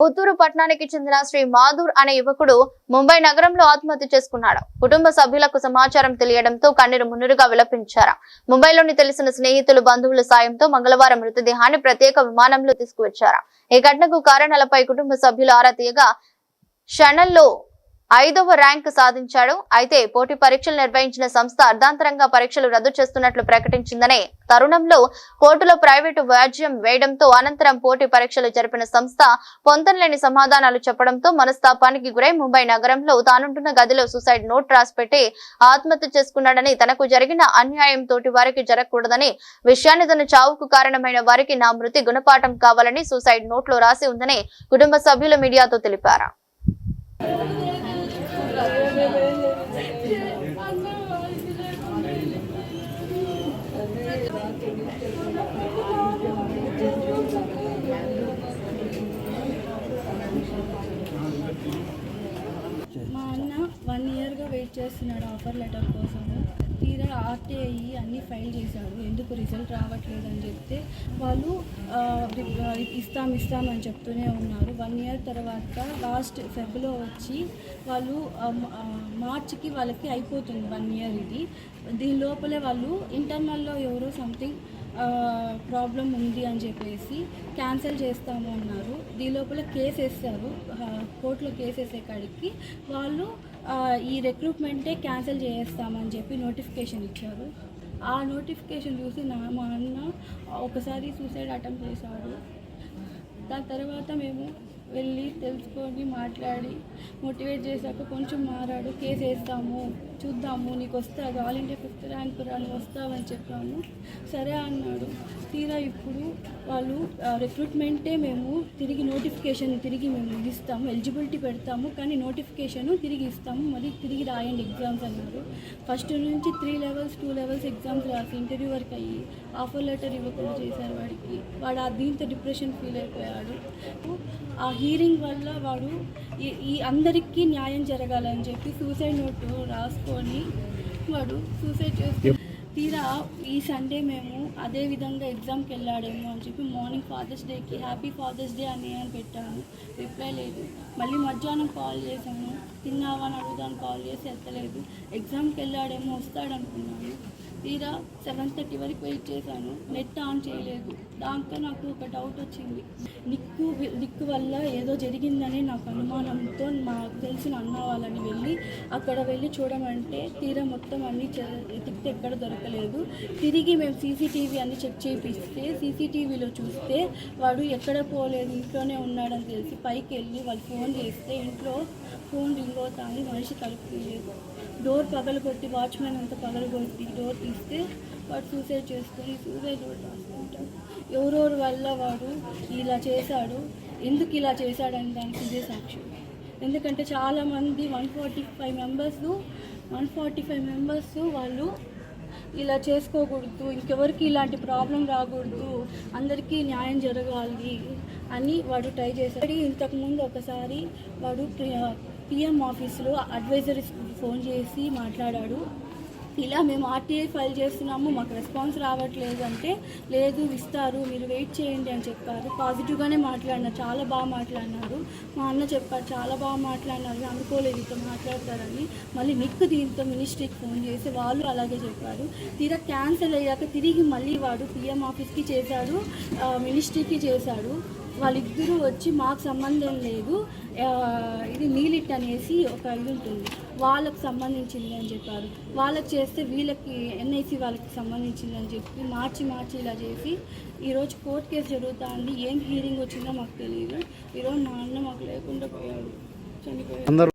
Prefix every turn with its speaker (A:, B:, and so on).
A: పుత్తూరు పట్టణానికి చెందిన శ్రీ మాధుర్ అనే యువకుడు ముంబై నగరంలో ఆత్మహత్య చేసుకున్నాడు. కుటుంబ సభ్యులకు సమాచారం తెలియడంతో కన్నీరు మున్నీరుగా విలపించారు. ముంబైలోని తెలిసిన స్నేహితులు, బంధువుల సాయంతో మంగళవారం మృతదేహాన్ని ప్రత్యేక విమానంలో తీసుకువచ్చారు. ఈ ఘటనకు కారణాలపై కుటుంబ సభ్యులు ఆరా తీయగా క్షణంలో 5వ ర్యాంక్ సాధించాడు. అయితే పోటీ పరీక్షలు నిర్వహించిన సంస్థ అర్ధాంతరంగా పరీక్షలు రద్దు చేస్తున్నట్లు ప్రకటించిందనే తరుణంలో కోర్టులో ప్రైవేటు వ్యాజ్యం వేయడంతో అనంతరం పోటీ పరీక్షలు జరిపిన సంస్థ పొంతనలేని సమాధానాలు చెప్పడంతో మనస్తాపానికి గురై ముంబై నగరంలో తానుంటున్న గదిలో సూసైడ్ నోట్ రాసిపెట్టి ఆత్మహత్య చేసుకున్నాడని, తనకు జరిగిన అన్యాయం తోటి వారికి జరగకూడదని, విషయాన్ని తన చావుకు కారణమైన వారికి నా మృతి గుణపాఠం కావాలని సూసైడ్ నోట్ లో రాసి ఉందని కుటుంబ సభ్యులు మీడియాతో తెలిపారు.
B: మా అన్న 1 ఇయర్గా వెయిట్ చేస్తున్నాడు ఆఫర్ లెటర్ కోసము. తీరా ఆర్టీఐ అన్నీ ఫైల్ చేశాడు. ఎందుకు రిజల్ట్ రావట్లేదు అని చెప్తే వాళ్ళు ఇస్తామని చెప్తూనే ఉన్నారు. 1 ఇయర్ తర్వాత లాస్ట్ ఫెబ్లో వచ్చి వాళ్ళు మార్చికి వాళ్ళకి అయిపోతుంది 1 ఇయర్. దీని లోపలే వాళ్ళు ఇంటర్నల్లో ఎవరో సంథింగ్ ప్రాబ్లం ఉంది అని చెప్పేసి క్యాన్సిల్ చేస్తాము అన్నారు. దీని లోపల కేసు వేస్తారు. కోర్టులో కేసు వేసే కాడికి వాళ్ళు ఈ రిక్రూట్మెంటే క్యాన్సిల్ చేస్తామని చెప్పి నోటిఫికేషన్ ఇచ్చారు. ఆ నోటిఫికేషన్ చూసి మా అన్న ఒకసారి సూసైడ్ అటెంప్ట్ చేశాడు. దాని తర్వాత మేము వెళ్ళి తెలుసుకొని మాట్లాడి మోటివేట్ చేశాక కొంచెం మారాడు. కేసు వేస్తాము, చూద్దాము, నీకు వస్తుంది, ఆల్ ఇండియా 5th ర్యాంక్ రాని వస్తావని చెప్పాము. సరే అన్నాడు. తీరా ఇప్పుడు వాళ్ళు రిక్రూట్మెంటే మేము తిరిగి నోటిఫికేషన్ మేము ఇస్తాము, ఎలిజిబిలిటీ పెడతాము, కానీ నోటిఫికేషన్ తిరిగి ఇస్తాము, మళ్ళీ తిరిగి రాయండి ఎగ్జామ్స్ అన్నారు. ఫస్ట్ నుంచి 3 లెవెల్స్ 2 లెవెల్స్ ఎగ్జామ్స్ రాసి ఇంటర్వ్యూ వరకు అయ్యి ఆఫర్ లెటర్ ఇవ్వకుండా చేశారు వాడికి. వాడు దీంతో డిప్రెషన్ ఫీల్ అయిపోయాడు. ఆ హీరింగ్ వల్ల వాడు ఈ అందరికీ న్యాయం జరగాలని చెప్పి సూసైడ్ నోటు రాసుకొని వాడు సూసైడ్ చేసుకుని తీరా ఈ సండే మేము అదే విధంగా ఎగ్జామ్కి వెళ్ళాడేమో అని చెప్పి మార్నింగ్ ఫాదర్స్ డేకి హ్యాపీ ఫాదర్స్ డే అని పెట్టాను. రిప్లై లేదు. మళ్ళీ మధ్యాహ్నం కాల్ చేశాను, తిన్నావా అని అడుగుదాను, కాల్ చేసి ఎత్తలేదు. ఎగ్జామ్కి వెళ్ళాడేమో వస్తాడనుకున్నాను. తీరా 7:30 వరకు వెయిట్ చేశాను, నెట్ ఆన్ చేయలేదు. దాంతో నాకు ఒక డౌట్ వచ్చింది. నిక్కు వల్ల ఏదో జరిగిందని నాకు అనుమానంతో మాకు తెలిసిన అన్న వాళ్ళని అక్కడ వెళ్ళి చూడమంటే తీరా మొత్తం అన్నీ తిప్పితే ఎక్కడ దొరకలేదు. తిరిగి మేము సీసీటీవీ అన్ని చెక్ చేయిస్తే సీసీటీవీలో చూస్తే వాడు ఎక్కడ పోలేదు, ఇంట్లోనే ఉన్నాడని తెలిసి పైకి వెళ్ళి వాళ్ళు ఫోన్ చేస్తే ఇంట్లో ఫోన్ రింగ్ అవుతాను, మనిషి తలుపు తీయలేదు. డోర్ పగలగొట్టి వాచ్మెన్ అంతా పగలగొట్టి డోర్ తీస్తే వాడు సూసైడ్ చేసుకొని సూసైడ్ నోట్ రాసుకుంటాడు. ఎవరెవరి వల్ల వాడు ఇలా చేశాడు, ఎందుకు ఇలా చేశాడని దానికి ఇదే సాక్షి. ఎందుకంటే చాలామంది 145 మెంబర్స్ వాళ్ళు ఇలా చేసుకోకూడదు, ఇంకెవరికి ఇలాంటి ప్రాబ్లం రాకూడదు, అందరికీ న్యాయం జరగాలి అని వాడు ట్రై చేశాడు. ఇంతకుముందు ఒకసారి వాడు పిఎం ఆఫీస్లో అడ్వైజరీస్ ఫోన్ చేసి మాట్లాడాడు. ఇలా మేము ఆర్టీఐ ఫైల్ చేస్తున్నాము, మాకు రెస్పాన్స్ రావట్లేదు అంటే, లేదు ఇస్తారు, మీరు వెయిట్ చేయండి అని చెప్పారు. పాజిటివ్గానే మాట్లాడినారు, చాలా బాగా మాట్లాడినారు. మా అన్న చెప్పారు, చాలా బాగా మాట్లాడినారు, అనుకోలేదు ఇట్లా మాట్లాడతారని. మళ్ళీ దీంతో మినిస్ట్రీకి ఫోన్ చేసి వాళ్ళు అలాగే చెప్పారు. తీరా క్యాన్సిల్ అయ్యాక తిరిగి మళ్ళీ వాడు పిఎం ఆఫీస్కి చేశాడు, మినిస్ట్రీకి చేశాడు. వాళ్ళిద్దరూ వచ్చి మాకు సంబంధం లేదు, ఇది నీలిట్ అనేసి ఒక ఇది ఉంటుంది, వాళ్ళకు సంబంధించింది అని చెప్పారు. వాళ్ళకి చేస్తే వీళ్ళకి ఎన్ఐసి వాళ్ళకి సంబంధించింది అని చెప్పి మార్చి ఇలా చేసి ఈరోజు కోర్టు కేసు జరుగుతుంది. ఏం హీరింగ్ వచ్చిందో మాకు తెలియదు. ఈరోజు మా అన్న మాకు లేకుండా పోయాడు, చనిపోయాడు.